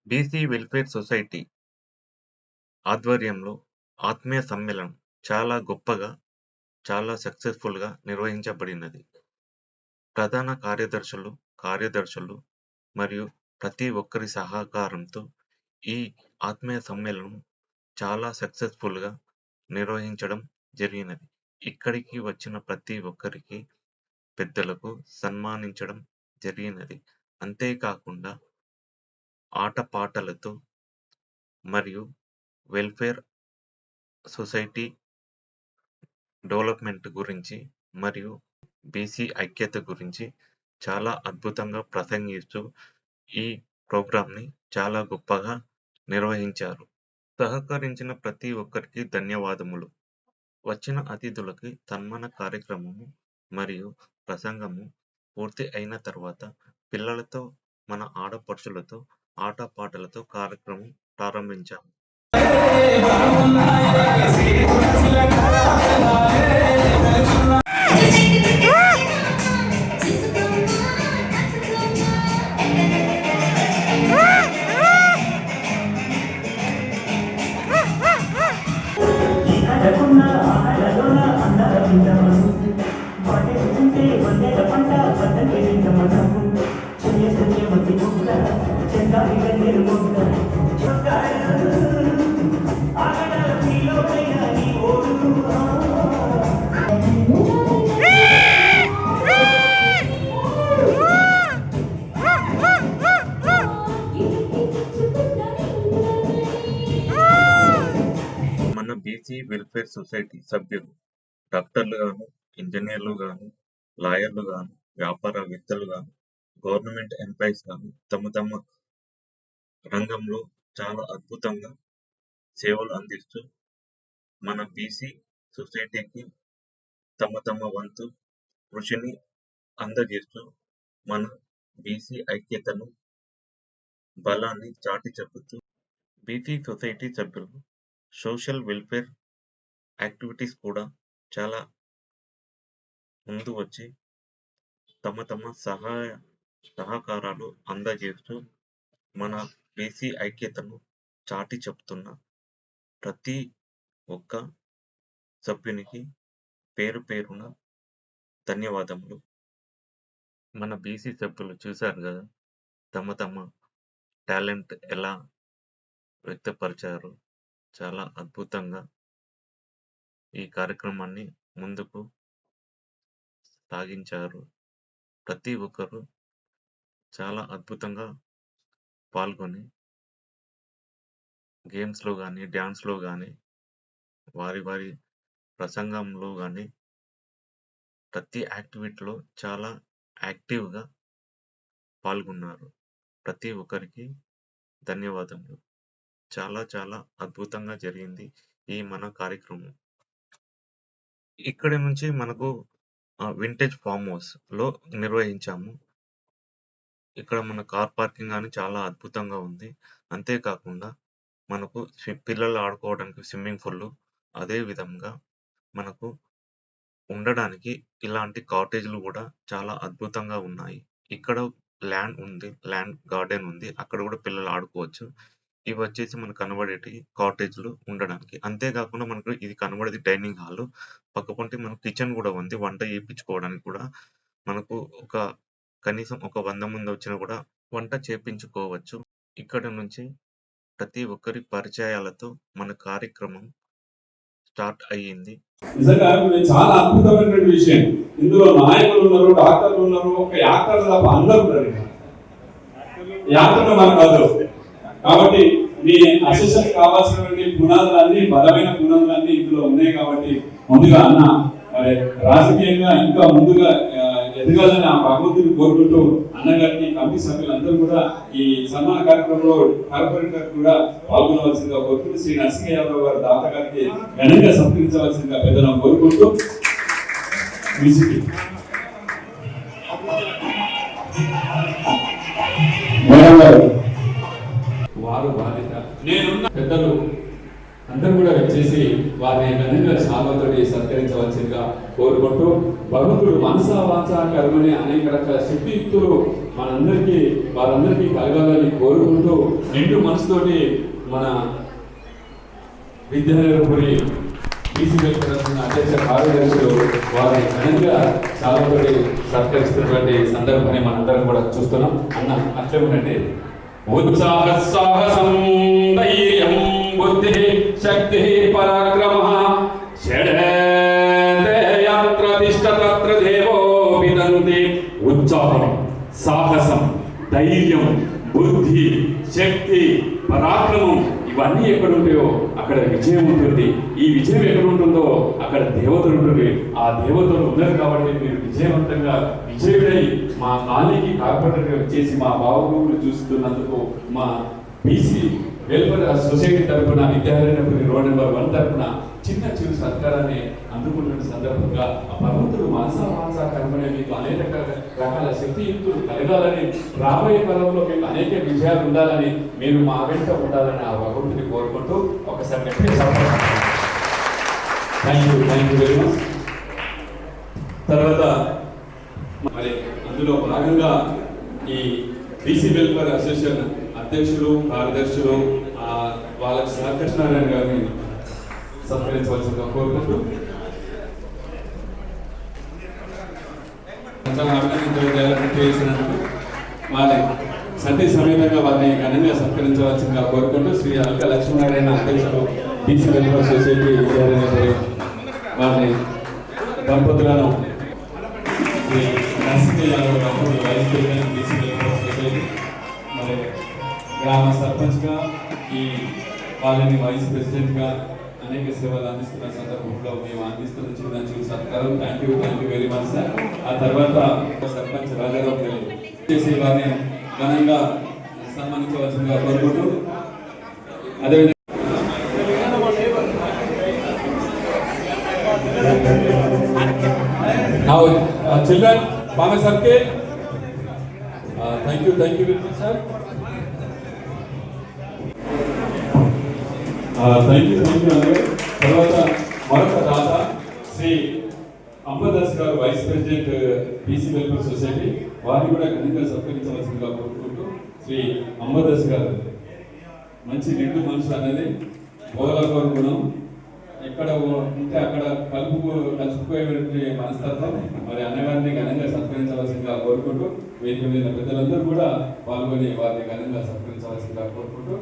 BC welfare society ఆధ్వర్యంలో ఆత్మీయ సమ్మేళనం చాలా గొప్పగా, చాలా సక్సెస్ఫుల్గా నిర్వహించబడినది. ప్రధాన కార్యదర్శులు మరియు ప్రతి ఒక్కరి సహకారంతో ఈ ఆత్మీయ సమ్మేళనం చాలా సక్సెస్ఫుల్గా నిర్వహించడం జరిగినది. ఇక్కడికి వచ్చిన ప్రతి ఒక్కరికి పెద్దలకు సన్మానించడం జరిగినది. అంతేకాకుండా ఆటపాటలతో మరియు వెల్ఫేర్ సొసైటీ డెవలప్మెంట్ గురించి మరియు బీసీ ఐక్యత గురించి చాలా అద్భుతంగా ప్రసంగిస్తూ ఈ ప్రోగ్రాంని చాలా గొప్పగా నిర్వహించారు. సహకరించిన ప్రతి ఒక్కరికి ధన్యవాదములు. వచ్చిన అతిథులకి సన్మాన కార్యక్రమము మరియు ప్రసంగము పూర్తి అయిన తర్వాత పిల్లలతో, మన ఆడపడుచులతో ఆటపాటలతో కార్యక్రమం ప్రారంభించాము. మన బీసీ వెల్ఫేర్ సొసైటీ సభ్యులు డాక్టర్లు గాను, ఇంజనీర్లు గాను, లాయర్లు గాను, వ్యాపారవేత్తలు గాను, గవర్నమెంట్ ఎంప్లాయీస్ గాను తమ రంగంలో చాలా అద్భుతంగా సేవలు అందిస్తూ మన బీసీ సొసైటీకి తమ వంతు కృషిని అందజేస్తూ మన బీసీ ఐక్యతను, బలాన్ని చాటి చెబుతూ బీసీ సొసైటీ సభ్యులు సోషల్ వెల్ఫేర్ యాక్టివిటీస్ కూడా చాలా ముందు వచ్చి తమ సహకారాలు అందజేస్తూ మన బీసీ ఐక్యతను చాటి చెప్తున్న ప్రతి ఒక్క సభ్యునికి పేరు పేరున ధన్యవాదములు. మన బీసీ సభ్యులు చూశారు కదా, తమ టాలెంట్ ఎలా వ్యక్తపరిచారు. చాలా అద్భుతంగా ఈ కార్యక్రమాన్ని ముందుకు సాగించారు. ప్రతి ఒక్కరు చాలా అద్భుతంగా పాల్గొని గేమ్స్లో కానీ, డ్యాన్స్లో కానీ, వారి ప్రసంగంలో కానీ ప్రతి యాక్టివిటీలో చాలా యాక్టివ్గా పాల్గొన్నారు. ప్రతి ఒక్కరికి ధన్యవాదములు. చాలా అద్భుతంగా జరిగింది ఈ మన కార్యక్రమం. ఇక్కడి నుంచి మనకు వింటేజ్ ఫామ్ హౌస్ లో నిర్వహించాము. ఇక్కడ మన కార్ పార్కింగ్ కానీ చాలా అద్భుతంగా ఉంది. అంతేకాకుండా మనకు పిల్లలు ఆడుకోవడానికి స్విమ్మింగ్ పూల్, అదే విధంగా మనకు ఉండడానికి ఇలాంటి కాటేజ్లు కూడా చాలా అద్భుతంగా ఉన్నాయి. ఇక్కడ ల్యాండ్ గార్డెన్ ఉంది. అక్కడ కూడా పిల్లలు ఆడుకోవచ్చు. ఇవి వచ్చేసి మనకు కనబడేటి కాటేజ్లు ఉండడానికి. అంతేకాకుండా మనకు ఇది కనబడేది డైనింగ్ హాల్. పక్కపొంటి మనకు కిచెన్ కూడా ఉంది. వంట చేయించుకోవడానికి కూడా మనకు కనీసం ఒక 100 మంది వచ్చినా కూడా వంట చేపించుకోవచ్చు. ఇక్కడ నుంచి ప్రతి ఒక్కరి పరిచయాలతో మన కార్యక్రమం స్టార్ట్ అయ్యింది. నిజంగా చాలా అద్భుతమైన విషయం. ఇందులో నాయకులు ఉన్నారు, డాక్టర్లు ఉన్నారు, ఒక యాక్టర్లు తప్ప అందరూ ఉన్నారు. యాక్టర్లు మనకు కాదు. కాబట్టి మీ అసెషన్ కావాల్సినటువంటి పునాదులన్నీ, బలమైన పునాదులన్నీ ఇందులో ఉన్నాయి. కాబట్టి ముందుగా అన్న రాజకీయంగా ఇంకా ముందుగా ఎదగాలని ఆ భగవంతుని కోరుకుంటూ అన్నగారికి, కమిటీ సభ్యులందరూ కూడా ఈ సన్మాన కార్యక్రమంలో కార్పొరేటర్ కూడా పాల్గొనవలసిందిగా కోరుకుంటూ శ్రీ నరసింహ యాదవ్ గారు దాత గారికి ఘనంగా సత్కరించవలసిందిగా పెద్దలను కోరుకుంటూ వారు బాధ్యత నేనున్న పెద్దలు అందరూ కూడా వచ్చేసి వారిని ఘనంగా శాల్వతోటి సత్కరించవలసిందిగా కోరుకుంటూ భగవంతుడు మనసా వాచా కర్మని అనేక రకాల శక్తియుక్తులు మనందరికీ వారందరికీ కలగాలని కోరుకుంటూ నిండు మనసుతోటి మన విద్యానగరపురి బీసీ వెల్ఫేర్ అధ్యక్ష కార్యదర్శులు వారి ఘనంగా చాలా సత్కరిస్తున్నటువంటి సందర్భాన్ని మనందరం కూడా చూస్తున్నాం. అన్న అట్లే ఉండండి. ఉత్సాహ సాహసం ధైర్యం బుద్ధి శక్తి పరాక్రమ షడేయాత్ర తిష్టతత్ర దేవో విదంతి. ఉత్సాహం, సాహసం, ధైర్యం, బుద్ధి, శక్తి, పరాక్రమం ఇవన్నీ ఎక్కడ ఉంటాయో అక్కడ విజయం ఉంటుంది. ఈ విజయం ఎక్కడ ఉంటుందో అక్కడ దేవతలు ఉంటుంది. ఆ దేవతలు ఉన్నారు కాబట్టి మీరు విజయవంతంగా విజయుడై మా కాలనీకి కార్పొరేటర్గా వచ్చేసి మా బాబుని చూస్తున్నందుకు మా బీసీ వెల్ఫేర్ సొసైటీ తరఫున విద్యార్థి రోడ్ నెంబర్ 1 తరఫున చిన్న చిరు సత్కారాన్ని అందుకుంటున్న సందర్భంగా ఆ భగవంతుడు మనసా వాచా కర్మనే మీకు అనేక రకాల శక్తియుక్తులు కలగాలని, రాబోయే కాలంలో మీకు అనేక విజయాలు ఉండాలని, మీరు మా వెంట ఉండాలని ఆ భగవంతుని కోరుకుంటూ ఒకసారి థ్యాంక్ యూ వెరీ మచ్. తర్వాత మరి అందులో భాగంగా ఈ బీసీ వెల్ఫేర్ అసోసియేషన్ అధ్యక్షులు కార్యదర్శులు వాళ్ళకి సహకృష్ణారాయణ గారిని సత్కరించవలసిందిగా కోరుకుంటూ చేసినందుకు వారి సతీ సమేతంగా వారిని ఘనంగా సత్కరించవలసిందిగా కోరుకుంటూ శ్రీ అల్క లక్ష్మీనారాయణ అధ్యక్షులు బీసీ వెల్ఫేర్ సొసైటీ విద్యార్థి వారిని దంపతులను శ్రీ నరసింహ యాదవ్ దంపతులు vice president BC welfare society మరి గ్రామ సర్పంచ్గా ఈ కాలనీ వైస్ ప్రెసిడెంట్గా అనేక సేవలు అందిస్తున్న సందర్భంలో మేము అందిస్తున్న చిన్న చిన్న సత్కారం. Thank you very much sir. ఆ తర్వాత సర్పంచ్ రాజారావు గారు చేసి వారిని ఘనంగా సన్మానించవలసిందిగా కోరుకుంటూ అదేవిధంగా చిల్డ్రన్ బాగా సర్కే thank you very much sir. Thank you తర్వాత మరొక దాత Shri Ambadas garu vice president BC welfare society వారిని కూడా ఘనంగా సత్కరించవలసిందిగా కోరుకుంటూ శ్రీ అంబదాస్ గారు మంచి నిండు మనసు అనేది బోధకోరు గుణం, ఎక్కడ ఉంటే అక్కడ కలుపుకుపోయే మనస్తత్వం. మరి అన్నగారిని ఘనంగా సత్కరించవలసిందిగా కోరుకుంటూ వేదిక మీద పెద్దలందరూ కూడా పాల్గొని వారిని ఘనంగా సత్కరించవలసిందిగా కోరుకుంటూ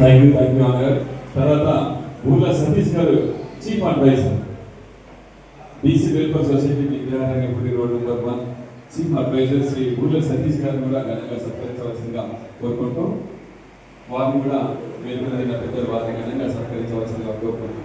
థ్యాంక్ యూ అన్నగారు. తర్వాత Ulla Satish garu chief advisor BC welfare society Vidyarangapuri road number 1 chief advisor Shri Ulla Satish గారు కూడా ఘనంగా సత్కరించవలసిందిగా కోరుకుంటూ వారిని కూడా వేదికైన పెద్దలు వారిని ఘనంగా సత్కరించవలసిందిగా కోరుకుంటూ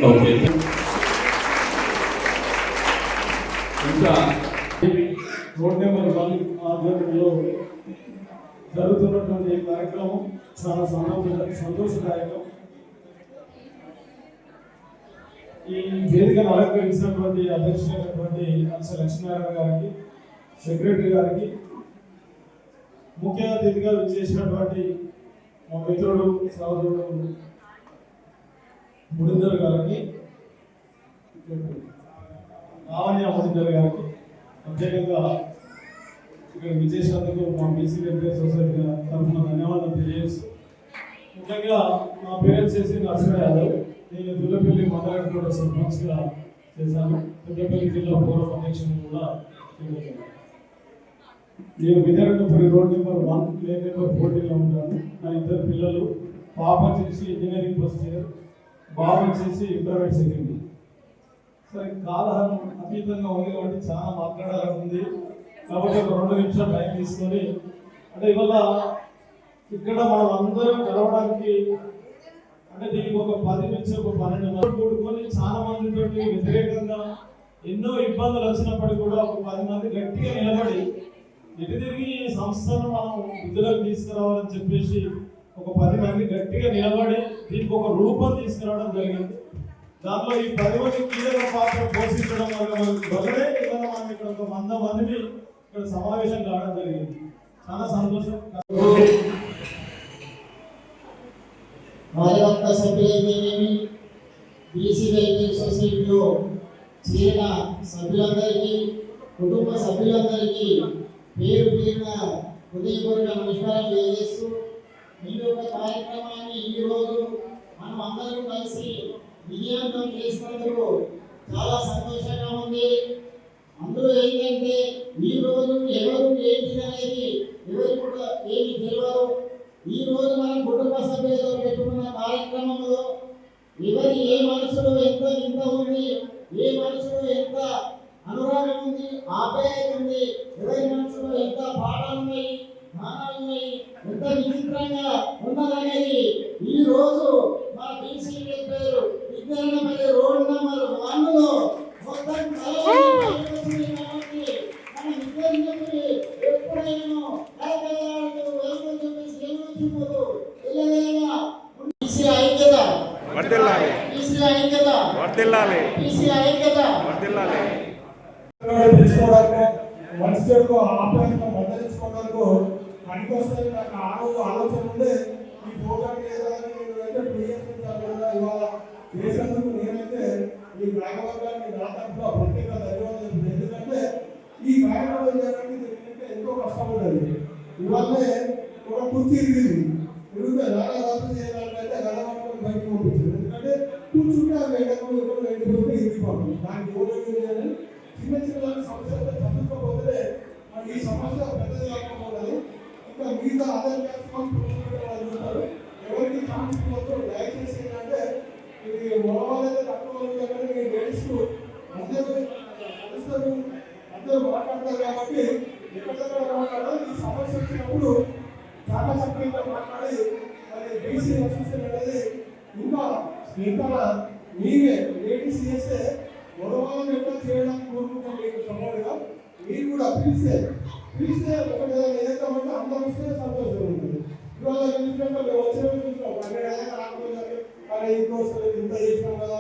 ఓకే. ఇంకా రోడ్ నెంబర్ 1 ఆధ్వర్యంలో జరుగుతున్నటువంటి ఈ కార్యక్రమం చాలా సంతోషదాయకం. ఈ వేదికను అలంకరించినటువంటి అధ్యక్షులైనటువంటి అల్క లక్ష్మీనారాయణ గారికి, సెక్రటరీ గారికి, ముఖ్య అతిథిగా విచ్చేసినటువంటి మా మిత్రుడు సహోదరుడు ముడిందర్ గారికి, లావణ్య ముడిందర్ గారికి ప్రత్యేకంగా ఇక్కడ విచ్చేసినందుకు మా బీసీ వెల్ఫేర్ సొసైటీ తరఫున ధన్యవాదాలు తెలియజేస్తూ, ముఖ్యంగా మా పేరెంట్స్ చేసి నరసింహ యాదవ్, నేను దుల్లపల్లి మండలం కూడా సర్పంచ్గా చేశాను. దుల్లపల్లి జిల్లా పూర్వ అధ్యక్షుడు కూడా. నేను విద్యారంగపురి రోడ్ నెంబర్ 1 లేన్ నెంబర్ 14లో ఉంటాను. నా ఇద్దరు పిల్లలు, పాప చేసి ఇంజనీరింగ్ ఫస్ట్ ఇయర్, బాబు వచ్చేసి ఇంటర్మీడియట్ సెకండ్ ఇయర్. సరే, కాలం అతీతంగా ఉంది కాబట్టి చాలా మాట్లాడాలని ఉంది కాబట్టి ఒక 2 నిమిషాలు టైం తీసుకొని, అంటే ఇవాళ ఇక్కడ మనం అందరం గెలవడానికి అంటే దీనికి ఒక 10 నుంచి ఒక 12 మంది కూడుకొని చాలా మందితో వ్యతిరేకంగా ఎన్నో ఇబ్బందులు వచ్చినప్పటికీ కూడా ఒక 10 మంది గట్టిగా నిలబడి ఎటు తిరిగి ఈ సంస్థను మనం వృద్ధిలోకి తీసుకురావాలని చెప్పేసి ఒక 10 మంది గట్టిగా నిలబడి దీనికి ఒక రూపం తీసుకురావడం జరిగింది. దాంట్లో ఈ 10 మంది కీలక పాత్ర పోషించడం వల్లనే ఇవాళ మనం ఇక్కడ ఒక 100 మందిని ఇక్కడ సమావేశం కావడం జరిగింది. చాలా సంతోషం. కార్యవర్గ సభ్యులైతేనేమి, బీసీ వెల్ఫేర్ సొసైటీలో చేరిన సభ్యులందరికీ, కుటుంబ సభ్యులందరికీ పేరు పేరున హృదయపూర్వక నమస్కారం తెలియజేస్తూ ఈ యొక్క కార్యక్రమాన్ని ఈరోజు మనం అందరం కలిసి విజయవంతం చేసినందుకు చాలా సంతోషంగా ఉంది. అందులో ఏంటంటే ఈ రోజు ఎవరు ఏంటి అనేది ఎవరికి కూడా ఏమి తెలియదు. ఈ రోజు మనం కుటుంబ సభ్యులతో పెట్టుకున్న కార్యక్రమంలో ఎవరి ఏ మనసులో ఎంత వింత ఉంది, ఏ మనసులో ఎంత అనురాగం ఉంది, ఆప్యాయత ఉంది, ఎవరి మనసులో ఎంత పాఠాలు ఉన్నాయి, జ్ఞానాలు ఉన్నాయి, ఎంత విచిత్రంగా ఉన్నదనేది ఈ రోజు మన బీసీ పేరు విజ్ఞానపల్లి రోడ్ నెంబర్ 1లో మొత్తం కాబట్టి మన విద్యార్థులకి ఎప్పుడైనా బీసీ ఐక్యత వర్ధిల్లాలి, బీసీ ఐక్యత వర్ధిల్లాలి, బీసీ ఐక్యత వర్ధిల్లాలి. మంచి చెడుకు ఆప్యాయంగా మందలించుకోవడానికి పనికొస్తాయి. నాకు ఆలోచన ఉండే ఈ ప్రోగ్రామ్ ఇవాళ చేసేందుకు నేనైతే ఈ గ్రామవర్గాన్ని నా తరఫున ప్రత్యేక ధన్యవాదాలు. ఎందుకంటే ఈ కార్యక్రమం చేయడానికి ఎంతో కష్టం ఉండదు. ఇవాళే ఒక కుర్చీ తిరిగితే రాత్రి చేయాలంటే గడవడం బయటకు పంపించారు. ఎందుకంటే కూర్చుంటే ఆ ఎండిపోతే ఇరిగిపోతుంది. దానికి ఎవరు చిన్న చిన్న సమస్యలతో చదువుకోకపోతే ఈ సమస్య పెద్దది కాకపోలేదు. ఇంకా మిగతా అదర్ చూస్తారు. ఎవరికి ఛాన్స్ ఇవ్వద్దు. దయచేసి ఏంటంటే ఇది మొదలైతే తక్కువ లేడీస్ అందరూ కలుస్తారు, అందరూ మాట్లాడతారు. కాబట్టి ఎక్కడెక్కడ మాట్లాడాలి ఈ సమస్య వచ్చినప్పుడు చాలా చక్కగా మాట్లాడి మరి బీసీ అసోసియేషన్ అనేది ఇంకా మీరే లేడీస్ చేస్తే గొడవలను ఎట్లా చేయడానికి కోరుకుంటాం. మీకు సపోర్ట్గా మీరు కూడా పిలిస్తే ఒకటి ఏదైతే అందరూ వస్తే సంతోషం ఉంటుంది. ఇవాళ వచ్చిన చూసినాం అరే ఇంకోసం ఇంత చేసినాం కదా,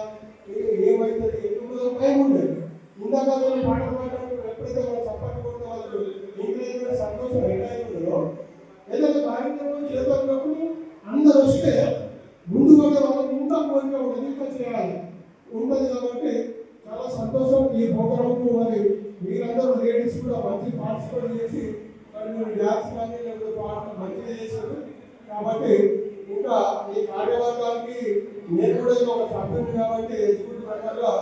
ఏమైతుంది ఎందుకు భయం ఉండేది. ఇందాక పాటలు మాట్లాడుతున్నారు. ఎప్పుడైతే మనం సపోర్ట్ కొడితే వాళ్ళకు ఇంగ్లీష్ సంతోషం ఎట్లయితుందో ఏదైనా కార్యక్రమం చేస్తున్నప్పుడు అందరూ వస్తే ముందుగా వాళ్ళకి ఇంకా కోరిక ఉంటుంది, ఇంకా చేయాలి ఉంటుంది. కాబట్టి చాలా సంతోషం. ఈ ప్రోగ్రాంకు మరి మీరందరూ లేడీస్ కూడా మంచి పార్టిసిపేట్ చేసి మరి మీరు డ్యాన్స్ కానీ లేకపోతే పాటలు మంచిగా చేశారు. కాబట్టి ఇంకా ఈ కార్యవర్గానికి నేను కూడా ఒక సభ్యుని కాబట్టి ఎగ్జిక్యూటివ్ మెంబర్గా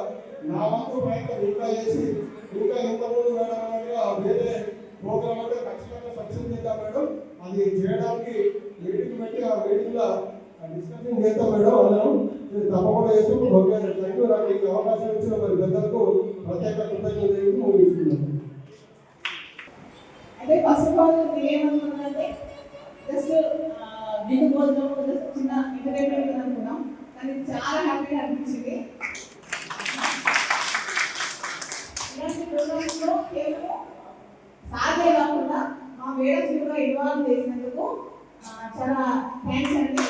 నా వంతు ప్రయత్నం ఇంకా చేసి ఇంకా ఎంతమంది మేడం వేరే ప్రోగ్రామ్ అంటే ఖచ్చితంగా సక్సెస్ చేద్దాం మేడం. అది చేయడానికి మీటింగ్ పెట్టి ఆ మీటింగ్లో డిస్కషన్ చేద్దాం మేడం. అందరం తప్పకుండా చేస్తూ ఓకే. Thank you. నాకు ఈ అవకాశం ఇచ్చిన మరి పెద్దలకు ప్రత్యేక కృతజ్ఞతలు ముగిస్తున్నాను. అంటే ఫస్ట్ ఆఫ్ ఆల్ ఏమనుకున్నానంటే జస్ట్ దీని భోజనం చిన్న ఎంటర్టైన్మెంట్ అనుకున్నాం, కానీ చాలా హ్యాపీగా అనిపించింది. ఇలాంటి ప్రోగ్రామ్స్లో కేవలం సాధ్యం కాకుండా మా మేడమ్స్ కూడా ఇన్వాల్వ్ చేసినందుకు చాలా థ్యాంక్స్ అండి.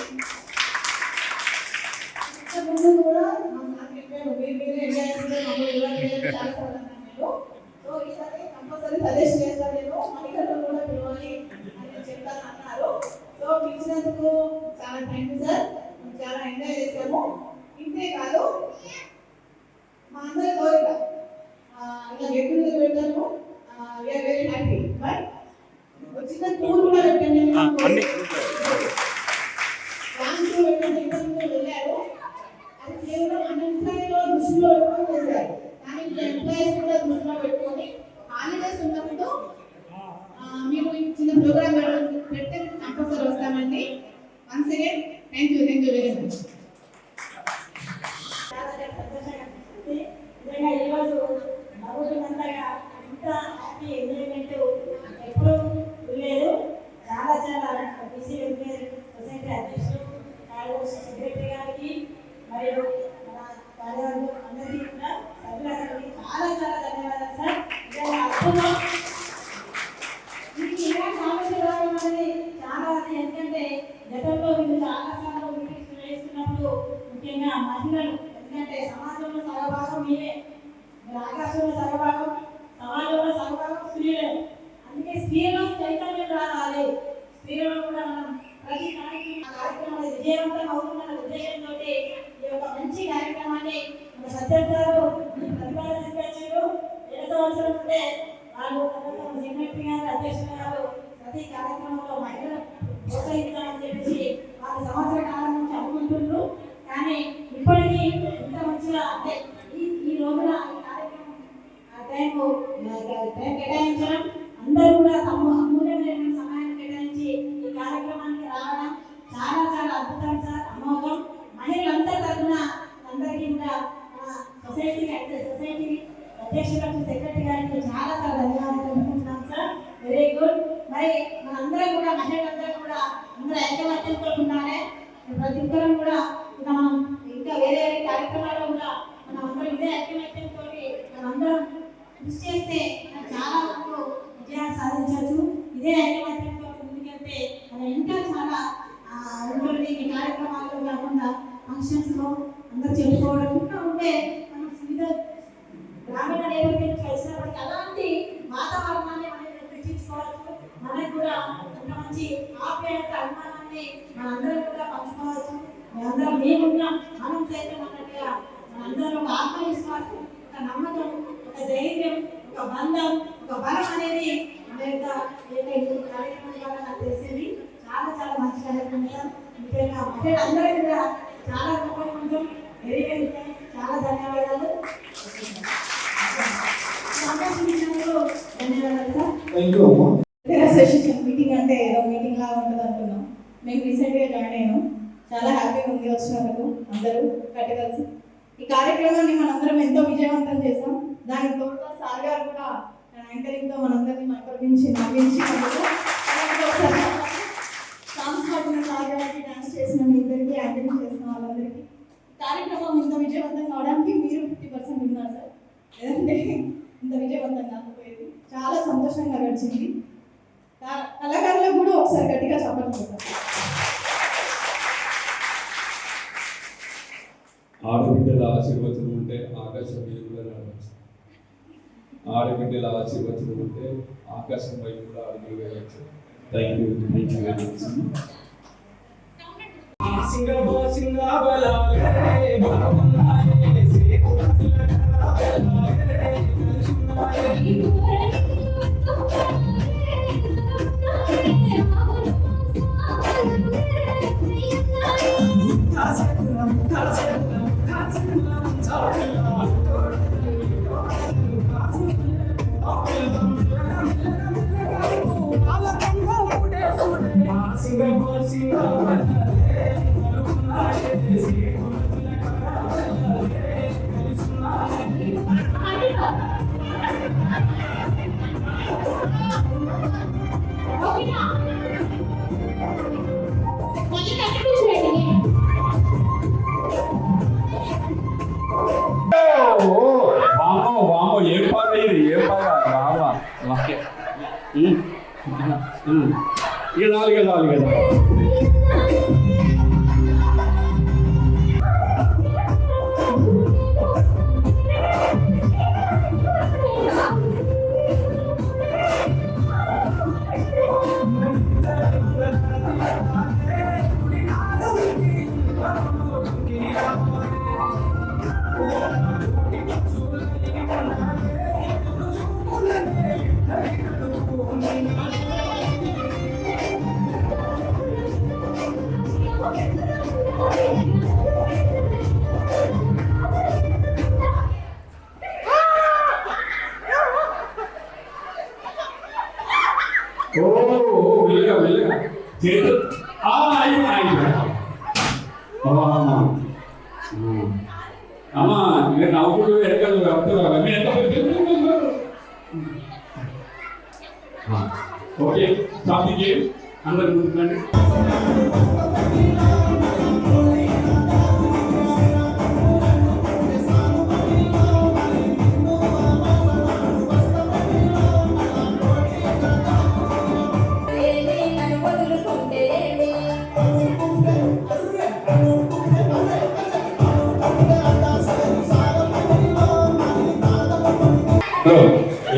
ముందు కూడా మా సార్ చెప్పారు మీరు ఎంజాయ్ చేస్తే మమ్మల్ని ఇవ్వాలి చాలా సార్లు. సో ఈసారి కంపల్సరీ సజెస్ట్ చేస్తాను నేను, మహిళలు కూడా పిలవాలి అని చెప్తాను అన్నారు. సో పిలిచినందుకు చాలా థ్యాంక్ యూ సార్. చాలా ఎంజాయ్ చేసాము. ఇంతే కాదు మా అందరి కోరిక ఇలా గెట్ పెడతాను. We are very happy. బట్ వచ్చిన టూర్ కూడా పెట్టండి, వెళ్ళారు. అది కేవలం అన్ఎంప్లాయ్లో దృష్టిలో పెట్టుకొని చేశారు. కానీ ఎంప్లాయీస్ కూడా దృష్టిలో పెట్టుకొని హాలిడేస్ ఉన్నప్పుడు మీరు చిన్న ప్రోగ్రామ్ పెడితే కంపల్సరీ వస్తామండి. Once again thank you very much. ఈరోజు నవ్వుతున్నంతగా ఇంత హ్యాపీ ఎంజాయ్మెంట్ ఎప్పుడూ లేదు. చాలా బీసీ వెల్ఫేర్ సొసైటీ అధ్యక్షులు, సెక్రటరీ గారికి అద్భుతం. మీకు ఇలాంటి ఆలోచన రావడం అనేది చాలా అది. ఎందుకంటే గతంలో వీళ్ళు చాలా సార్లు మీటింగ్స్ వేస్తున్నప్పుడు ముఖ్యంగా మహిళలు, ఎందుకంటే సమాజంలో సగభాగం మీరే, మీరు ఆకాశంలో సగభాగం, సమాజంలో సగభాగం స్త్రీలే. అందుకే స్త్రీలో చైతన్యం రావాలి. స్త్రీలలో కూడా మనం ప్రతి కార్యక్రమాన్ని విజయవంతం అవుతున్న ఉద్దేశంతో ఈ యొక్క మంచి కార్యక్రమాన్ని మన సత్యం సారు ప్రతిపాదన తీసుకొచ్చారు. ఏ సంవత్సరం ఉంటే వాళ్ళు సెక్రటరీ గారు, అధ్యక్షులు గారు ప్రతి కార్యక్రమంలో మహిళలు ప్రోత్సహించాలని చెప్పేసి వాళ్ళు సంవత్సర కాలం నుంచి అనుకుంటున్నారు. కానీ ఇప్పటికీ ఇంత మంచిగా అంటే ఈ రోజున ఈ కార్యక్రమం టైం కేటాయించడం, అందరూ కూడా తమ అమూల్యమైన సమయాన్ని కేటాయించి ఈ కార్యక్రమానికి రావడం చాలా చాలా అద్భుతం సార్, అమోఘం. మహిళలంతా తరఫున అందరికీ కూడా సొసైటీ అధ్యక్షులకు, సెక్రటరీ గారికి చాలా చాలా ధన్యవాదాలు తెలుపుకుంటున్నాం సార్. Very good. మరి మనందరం కూడా మహిళలందరూ కూడా అందరూ ఐకమత్యంతో ఉండాలి. ప్రతి ఒక్కరం కూడా ఇంకా మనం ఇంకా వేరే వేరే కార్యక్రమాల్లో కూడా మనం అందరం ఇదే ఐకమత్యంతో మనం అందరం కృషి చేస్తే మనం చాలా వరకు విజయాలు సాధించవచ్చు. ఇదే ఐకమత్యంతో ముందుకెళ్తే మనం ఇంకా చాలా ఉంటుంది. ఈ కార్యక్రమాల్లో కాకుండా ఫంక్షన్స్ లో అందరూ చెప్పుకోవడం ఇంకా ఉంటే మనం వివిధ గ్రామీణ నేపథ్యం నుంచి వచ్చినప్పటికీ అలాంటి వాతావరణాన్ని మనం సృష్టించుకోవచ్చు. మనకు కూడా అంత మంచి ఆప్యాయత, అభిమానాన్ని మనందరం కూడా పంచుకోవచ్చు. మేమందరం మేమున్నాం, మనం సైతం అన్నట్టుగా మనందరం ఒక ఆత్మవిశ్వాసం, ఒక నమ్మకం, ఒక ధైర్యం, ఒక బంధం, ఒక బలం అనేది మన యొక్క కార్యక్రమం ద్వారా నాకు తెలిసింది. చాలా చాలా మంచి కార్యక్రమం సార్. ముఖ్యంగా మహిళలందరూ కూడా చాలా గొప్పగా ఉంటాం. వెరీ వెరీ చాలా ధన్యవాదాలు. అసోసియేషన్ మీటింగ్ అంటే ఏదో మీటింగ్ లాగా ఉంటుంది అనుకున్నాం. మేము రీసెంట్గా జాయిన్ అయ్యాము. చాలా హ్యాపీగా ఉంది వచ్చినందుకు అందరూ కట్టగలిసి. ఈ కార్యక్రమాన్ని మనందరం ఎంతో విజయవంతం చేసాం. దానికి తోడుగా సార్ గారు కూడా యాంకరింగ్తో మనందరినీ నవ్వించి డాన్స్ పాడిన సార్ గారికి, డాన్స్ చేసిన మీ ఇద్దరికి, యాంకరింగ్ చేసిన వాళ్ళందరికీ కార్యక్రమం ఇంత విజయవంతం కావడానికి మీరు 50% ఉన్నారు సార్. లేదంటే ఇంత విజయవంతం కాకపోయేది. చాలా సంతోషంగా గడిచింది. కళాకారులకు కూడా ఒకసారి గట్టిగా చెప్పడం. ఆడబిడ్డల ఆశీర్వచనం ఉంటే ఆకాశం మీద కూడా నడవచ్చు. ఆడబిడ్డల ఆశీర్వచనం ఉంటే ఆకాశం వైపు కూడా అడుగులు వేయవచ్చు. Thank you very much. ఏం పాట ఇది, ఏం పాట బాబా. ఇక చాలు కదా. వెళ్ళగా చేతు అమ్మా మీరు నవ్వుకుంటూ ఎక్కడ వస్తున్నారు. మీరు ఎంత ఓకే టాపిక్ అందరు ముందుకండి.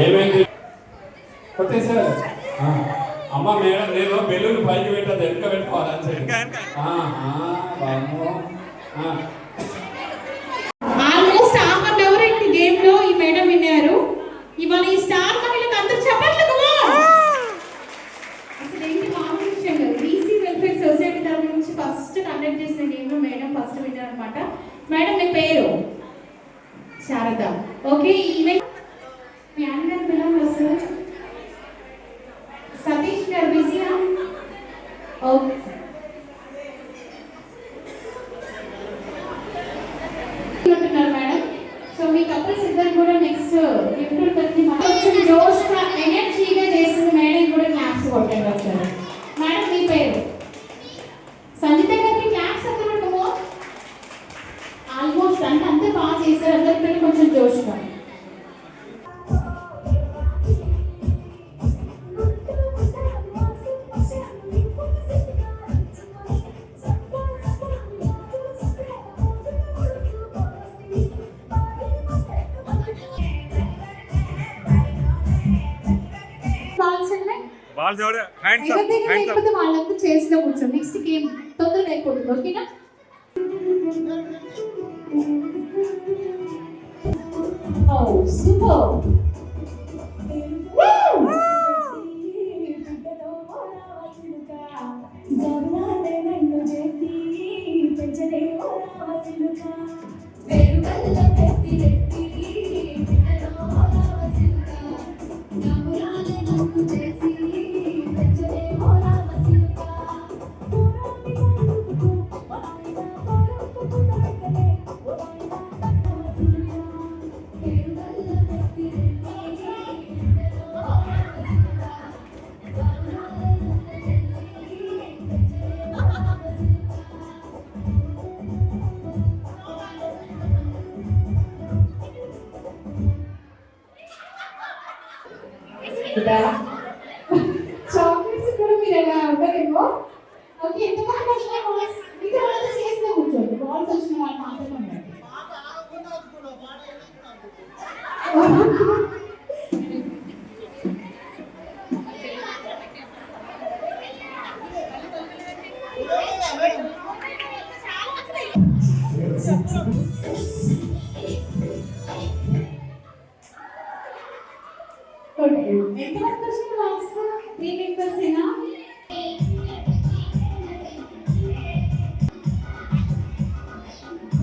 ఏమైంది కొట్టేసారు అమ్మ మేడం నేను బెలూన్ పైకి పెట్టదు వెనుక పెట్టుకోవాలని ఆల్మోస్ట్ హాఫ్ అన్ అవర్ ఈ గేమ్ లో ఈ మేడం విన్నారు. ఇవాళ ఈ స్టార్ మహిళకు అందరూ చెప్పట్లు అసలు ఏంటి మామూలు విషయం కాదు. బీసీ వెల్ఫేర్ సొసైటీ తరఫు నుంచి ఫస్ట్ కండక్ట్ చేసిన గేమ్ లో మేడం ఫస్ట్ విన్నర్ అనమాట. మేడం మీ పేరు శారద. ఓకే, ఈవెంట్ మీ అన్న పిల్లలు వస్తారు. సతీష్ గారు బిజీనా? ఓకే, ఉంటున్నారు మేడం. సో మీ కపుల్స్ ఇద్దరు కూడా నెక్స్ట్ గిఫ్ట్ ఉంటుంది. కొంచెం జోష్గా ఎనర్జీగా చేస్తుంది మేడం కూడా క్లాప్స్ కొట్టండి ఒకసారి. మేడం మీ పేరు? సంజిత గారికి క్లాప్స్ అక్కడ ఉండమో. ఆల్మోస్ట్ అంటే అంతే బాగా చేశారు. అందరి కొంచెం జోష్గా. లేకపోతే వాళ్ళంతా చేసిన కూర్చోండి. నెక్స్ట్ గేమ్ తొందరగా అయిపోతుంది. ఓకేనా? సూపర్. చాక్లెట్స్ కూడా మీరు ఎలా ఉండరేమో. ఓకే, ఎంతమంది వచ్చిన బాల్స్ మిగతా వాళ్ళతో చేసిన కూర్చోండి. బాల్స్ వచ్చిన వాళ్ళు మాత్రమే ఉండండి. ఎంతమంది వచ్చిన బాల్స్? 3 మెంబర్స్ ఏనా?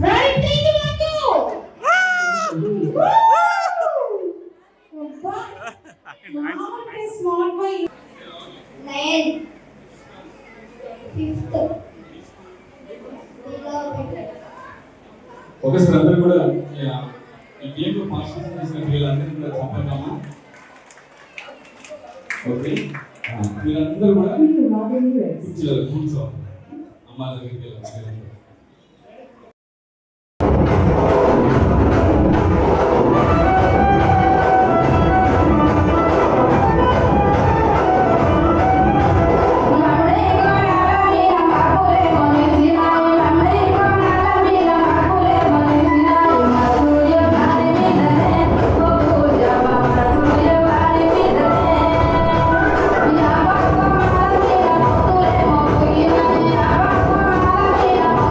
Right, 3 2 smart boy. 9 5th ఒకసారి అందరూ కూడా ఈ గేమ్ లో పార్టిసిపేట్ చేసిన పిల్లలందరినీ కూడా చెప్పండి. ఓకే, మీరందరూ కూడా కూర్చో అమ్మ దగ్గరికి వెళ్ళాలి. Yeah.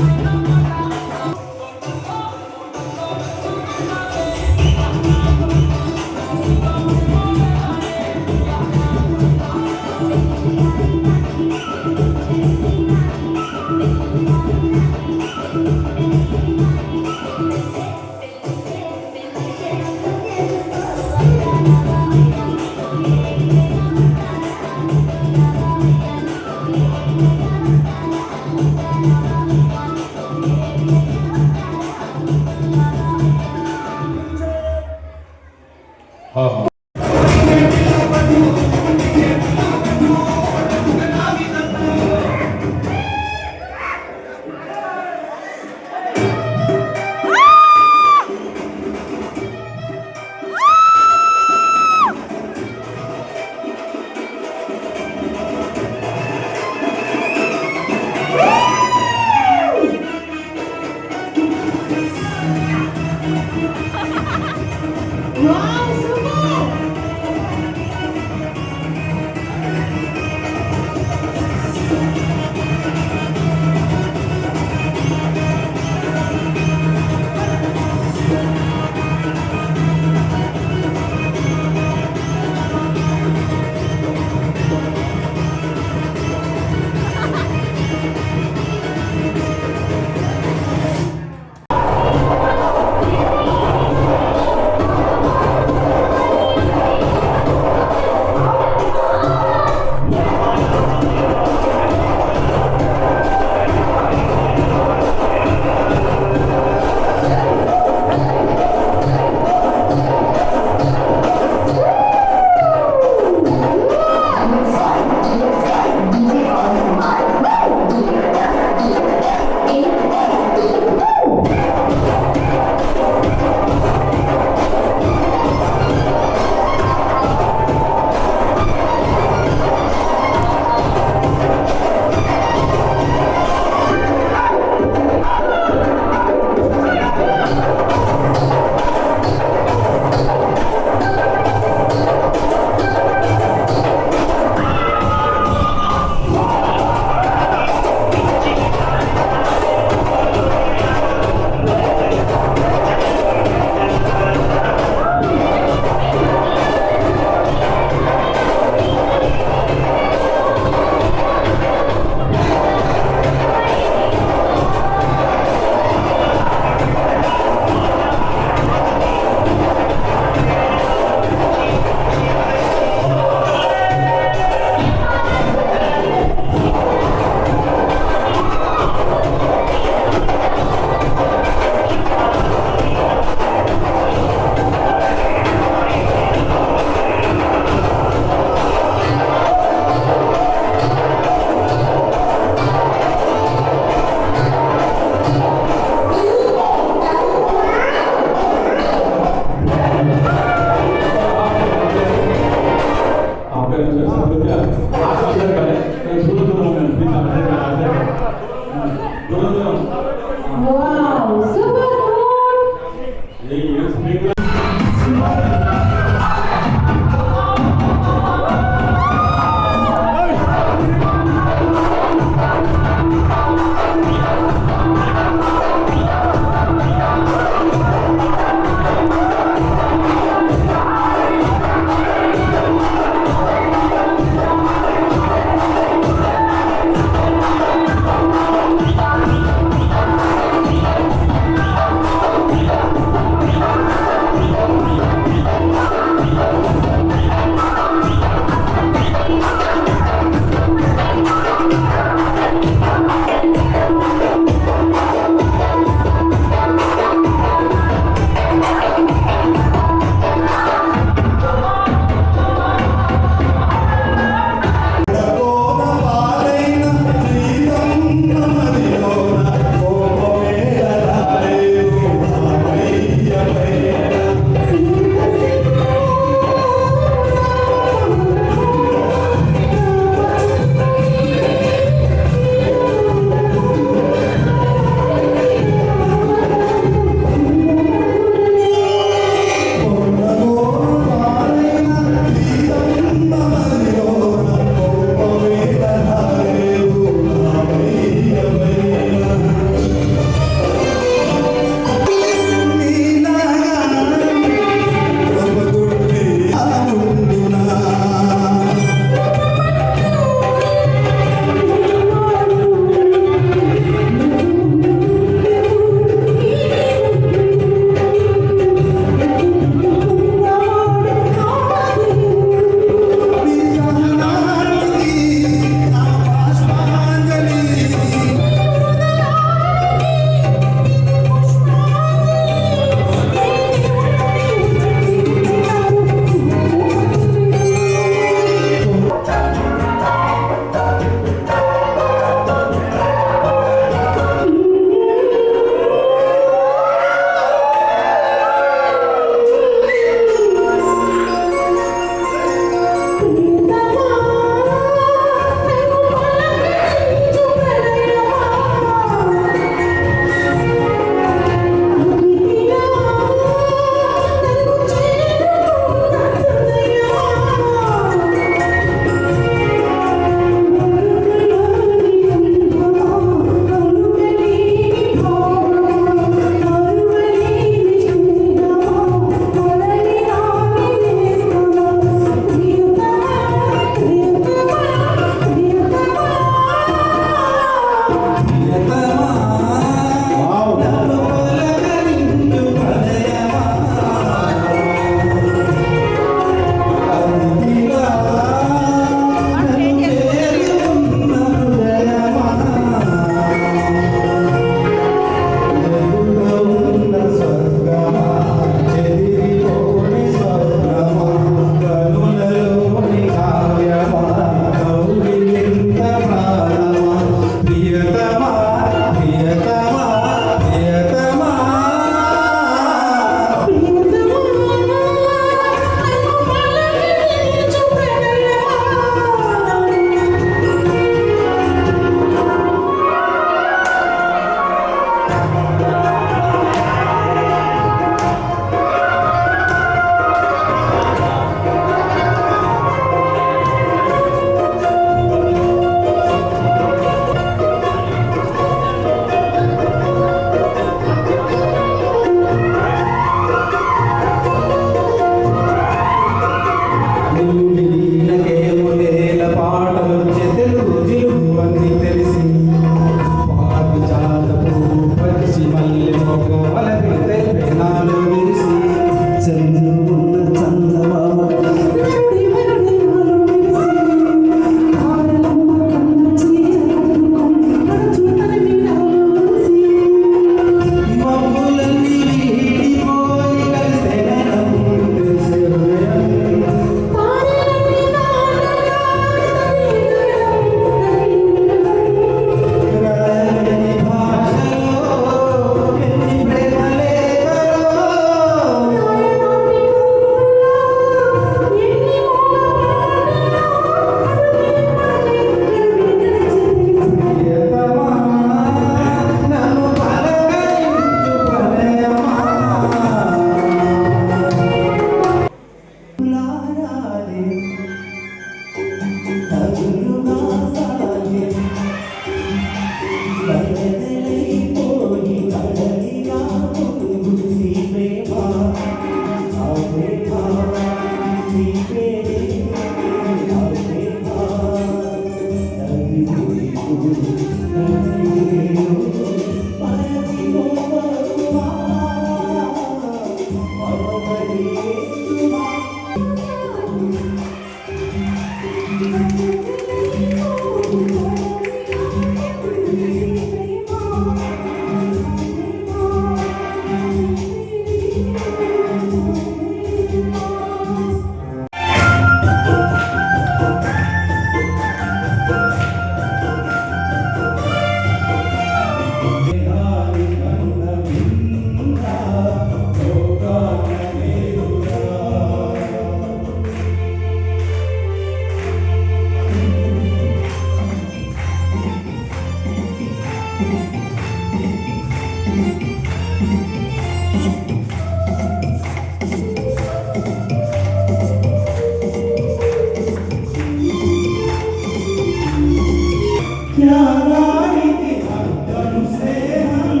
త్యాగానికి అర్థం స్నేహం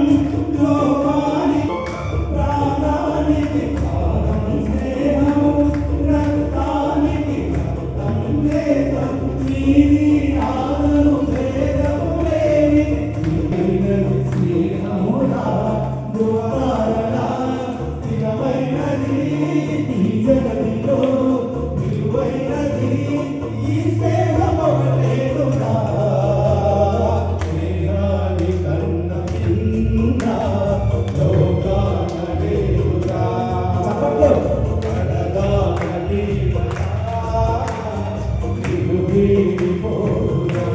లోకానికి ప్రాణానికి భావం స్నేహం రక్తానికి రక్తం దేశం నీది నాదను భేదము లేని స్నేహమురా దురారణ స్థిరమైనది ఈ జగతిలో విలువైనది ఈ స్నేహం ఒకటేనురా స్నేహాని కన్న భిన్న లోకాన లేదురా చప్పట్లు కడదానది నీకు వీడిపోరా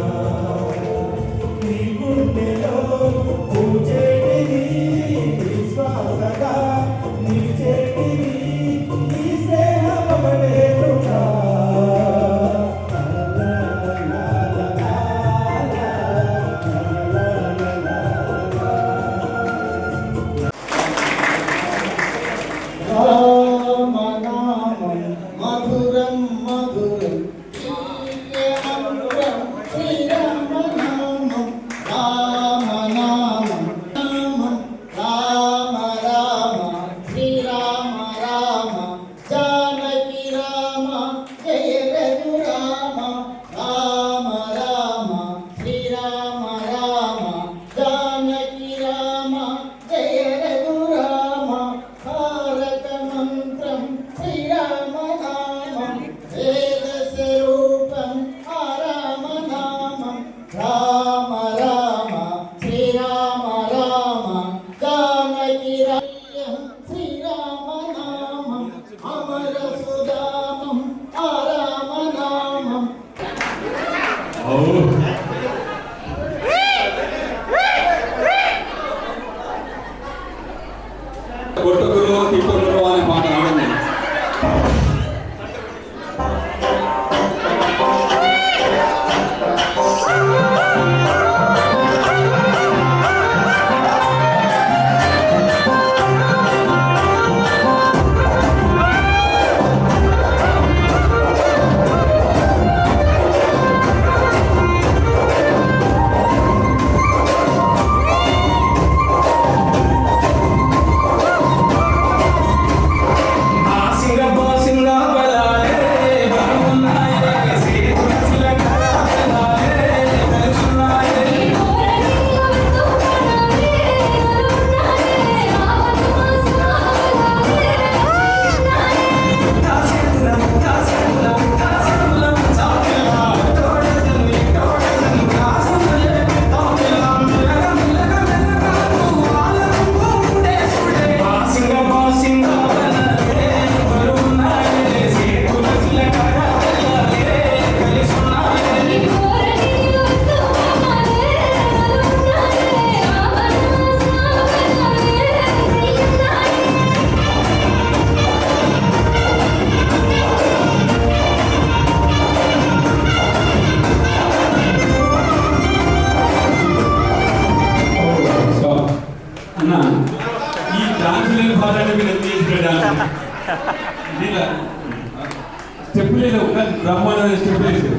నీ గుండెలో పూచేటిది విశ్వాసగా నిలిచేటిది ఈ స్నేహం ఒకటేనురా రామనామం మధురం మధురం శ్రీరామనామం శ్రీరామనామం రామనామం నామం రామ రామ శ్రీరామ రామ జానకి రామ జయ రఘురామ రామ రామ శ్రీరామ రామ జానకి రామ జయ రఘురామ భారత మంత్రం శ్రీరామనామం వేద స్వరూపం రామనామం రామ రామ శ్రీరామ రామ జానకి రామ శ్రీరామనామం అమర సుధామం రామనామం కొట్టుకురు తిట్టుకురు అనే మాట ఆడండి. అన్న ఈ ట్రాన్స్లేట్ భాషని మీరు ఎంత చేసినాడు స్టెప్ లేదు బ్రహ్మాండ స్టెప్ లేదు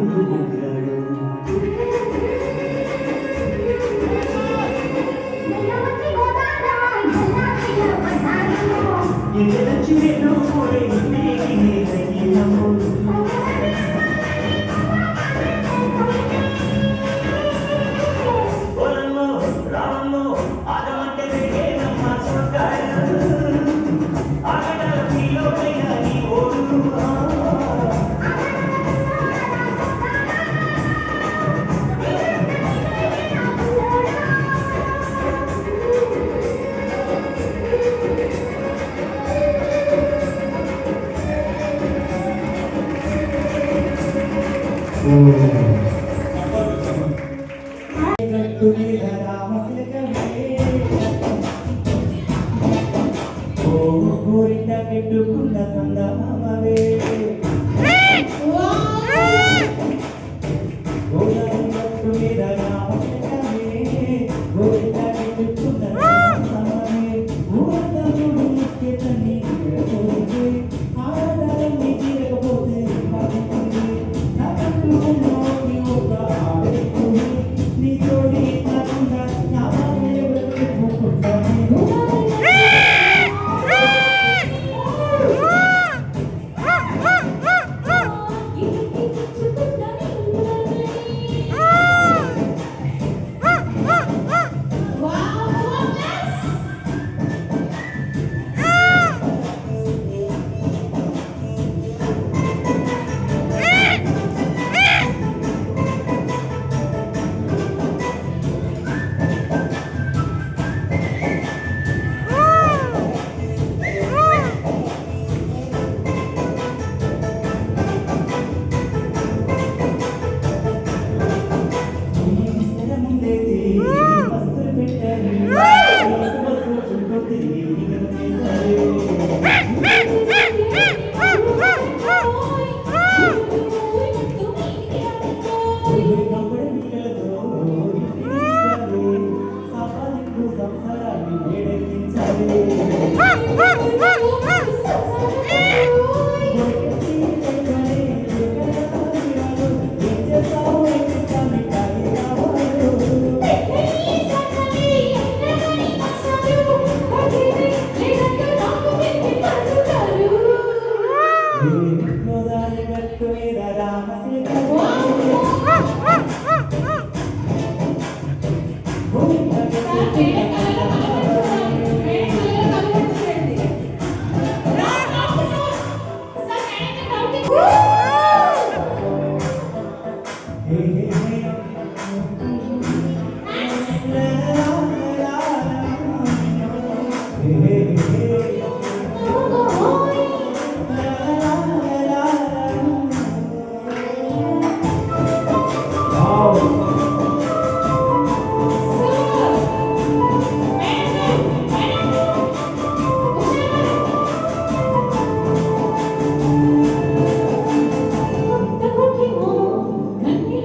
ముందు ముద్రాడు ఎదరచివేను పోరే ఇంటికి తగినము ఓలమ్మో రామమ్మో ఆదమంటే వేగేనమ్మ సొంతాడు ఆగడాల పిలోడైన నీ ఓడు గట్టు మీద రామతిలకమే ఓ కోరిట పెట్టుకున్న సందమామవే గట్టు మీద రామతిలకమే కోరిట పెట్టుకున్న సందమామవే ఊరదముడు ముఖ్యతని కోరితే ఆడదాన్ని తీరకపోతే నా కట్టుకున్న ఒక ఆడేకుని నీ తోడి కాకుండా నా ఎవరు కన్ని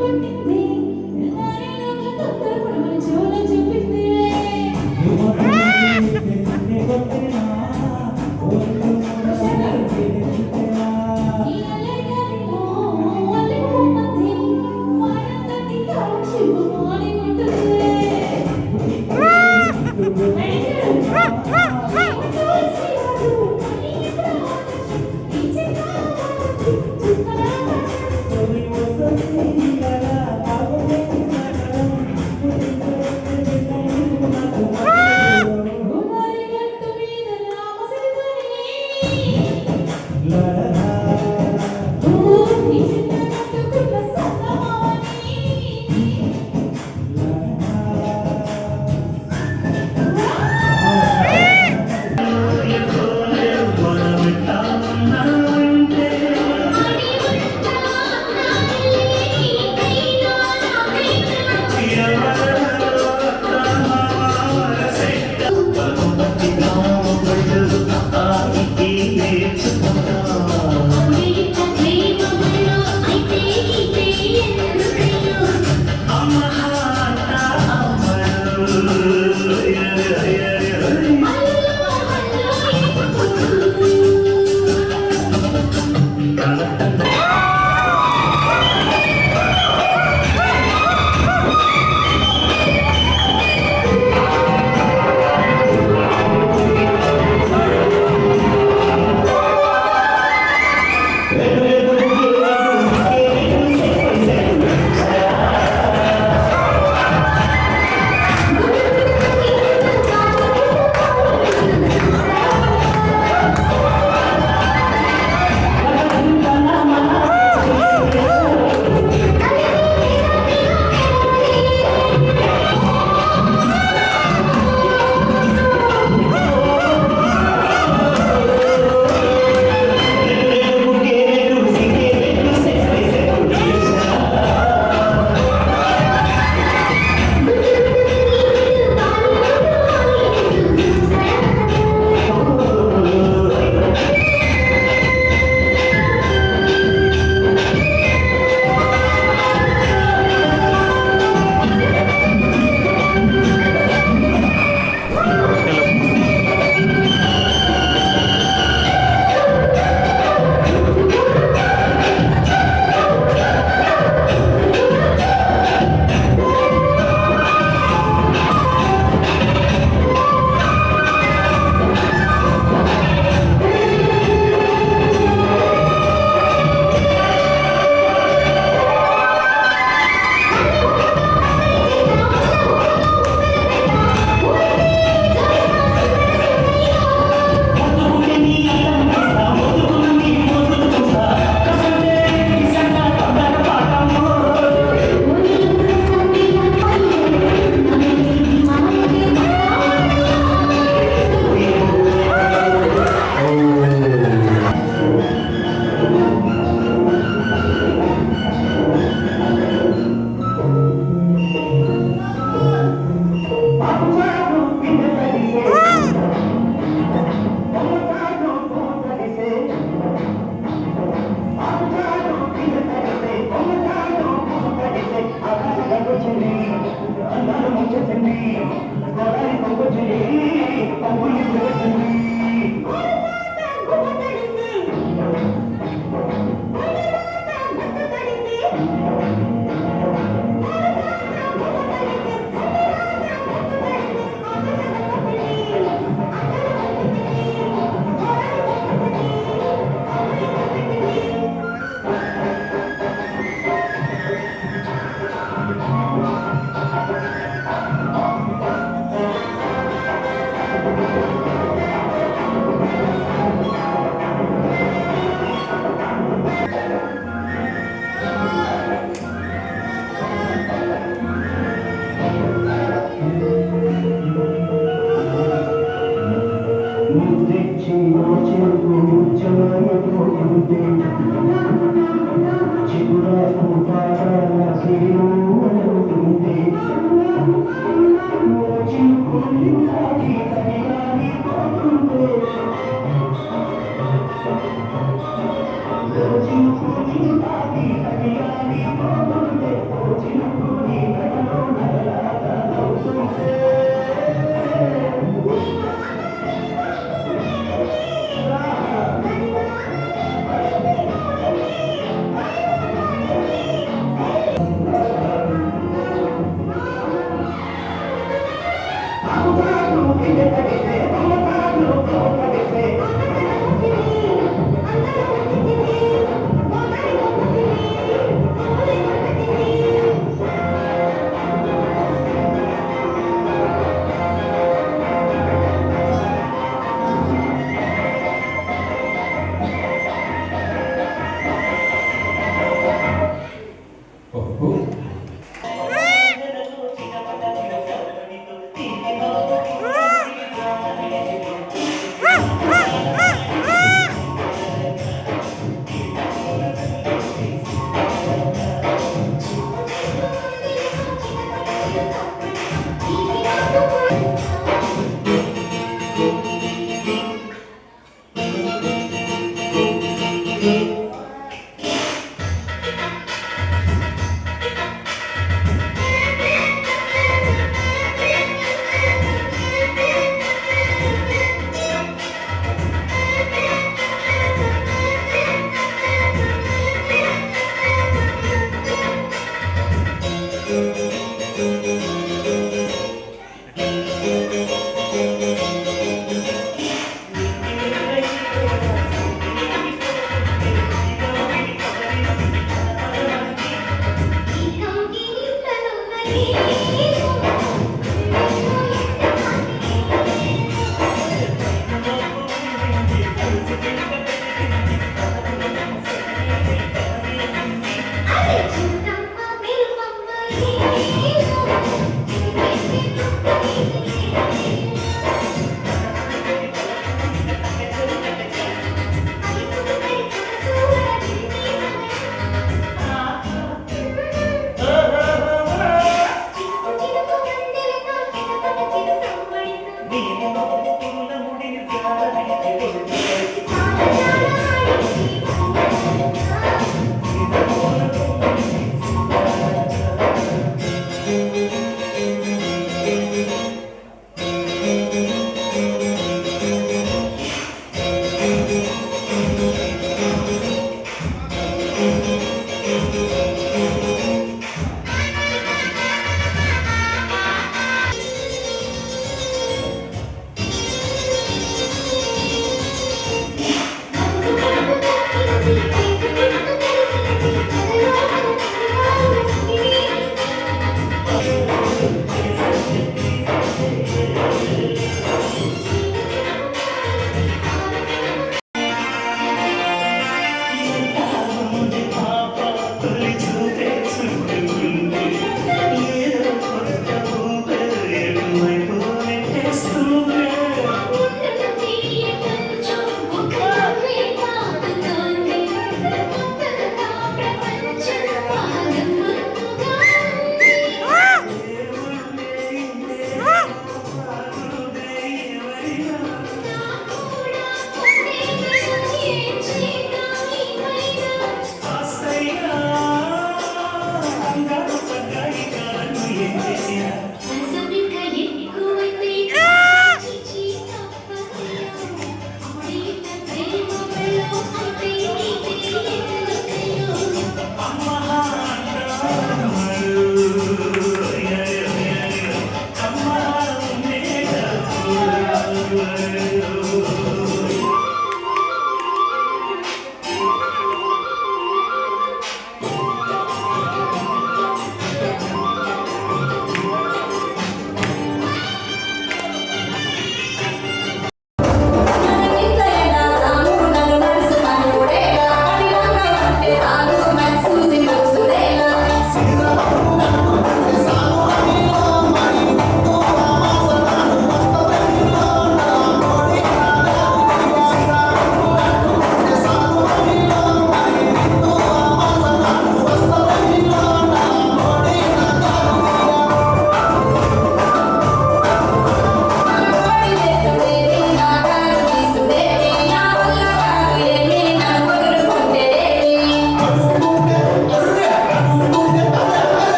కొట్టింది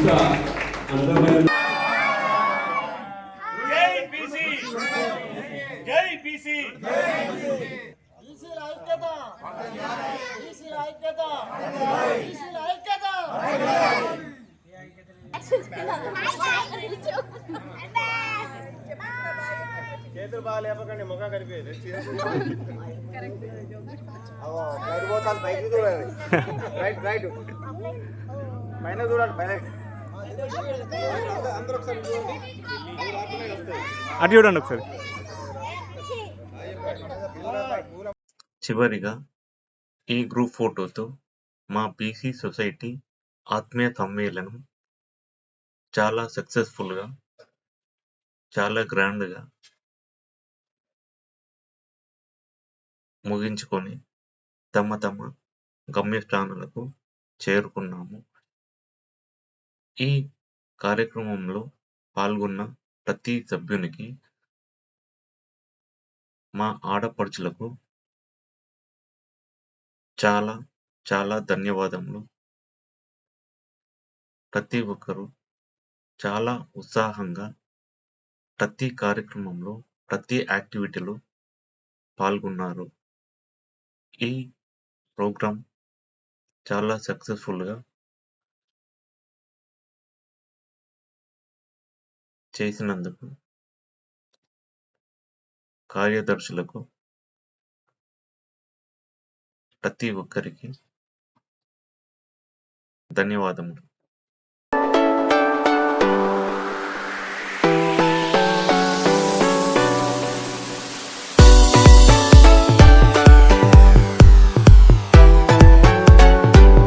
ఇంత అందమైన బీసీల ఐక్యత బీసీల ఐక్యత బీసీల ఐక్యత చేతులు బాగా లేపకండి ముఖం కనిపించదు పోతాను పైకి చూడాలి రైట్ రైట్ పైన చూడాలి పైన అందరూ ఒకసారి అటు చూడండి ఒకసారి. చివరిగా ఈ గ్రూప్ ఫోటోతో మా బీసీ సొసైటీ ఆత్మీయ సమ్మేళనం చాలా సక్సెస్ఫుల్గా, చాలా గ్రాండ్గా ముగించుకొని తమ తమ గమ్యస్థానాలకు చేరుకున్నాము. ఈ కార్యక్రమంలో పాల్గొన్న ప్రతి సభ్యునికి, మా ఆడపడుచులకు చాలా చాలా ధన్యవాదములు. ప్రతి ఒక్కరూ చాలా ఉత్సాహంగా ప్రతి కార్యక్రమంలో, ప్రతి యాక్టివిటీలో పాల్గొన్నారు. ఈ ప్రోగ్రాం చాలా సక్సెస్ఫుల్గా చేసినందుకు కార్యదర్శులకు, ప్రతి ఒక్కరికి ధన్యవాదములు.